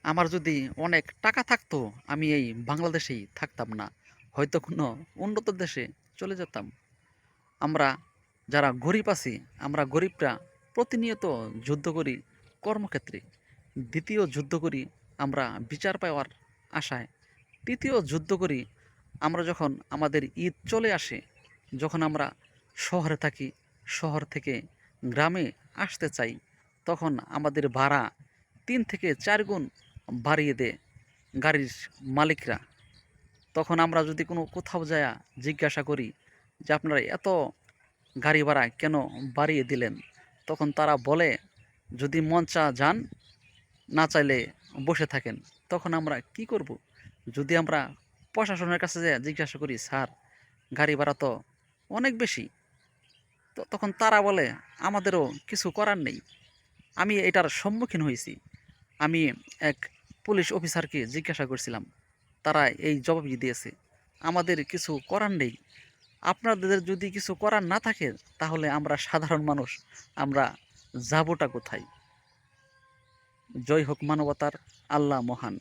আমার যদি অনেক টাকা থাকতো আমি এই বাংলাদেশেই থাকতাম না, হয়তো কোনো উন্নত দেশে চলে যেতাম। আমরা যারা গরিব আছি, আমরা গরিবরা প্রতিনিয়ত যুদ্ধ করি কর্মক্ষেত্রে, দ্বিতীয় যুদ্ধ করি আমরা বিচার পাওয়ার আশায়, তৃতীয় যুদ্ধ করি আমরা যখন আমাদের ঈদ চলে আসে, যখন আমরা শহরে থাকি, শহর থেকে গ্রামে আসতে চাই, তখন আমাদের ভাড়া 3 থেকে 4 গুণ বাড়িয়ে দেয় গাড়ির মালিকরা। তখন আমরা যদি কোনো কোথাও যায়া জিজ্ঞাসা করি যে আপনারা এত গাড়ি ভাড়া কেন বাড়িয়ে দিলেন, তখন তারা বলে যদি মন চা যান, না চাইলে বসে থাকেন। তখন আমরা কি করব? যদি আমরা প্রশাসনের কাছে যেয়ে জিজ্ঞাসা করি স্যার গাড়ি ভাড়া তো অনেক বেশি, তো তখন তারা বলে আমাদেরও কিছু করার নেই। আমি এটার সম্মুখীন হয়েছি। আমি এক পুলিশ অফিসারকে জিজ্ঞাসা করছিলাম, তারা এই জবাবই দিয়েছে, আমাদের কিছু করার নেই। আপনাদের যদি কিছু করার না থাকে তাহলে আমরা সাধারণ মানুষ আমরা যাবোটা কোথায়? জয় হোক মানবতার, আল্লাহ মহান।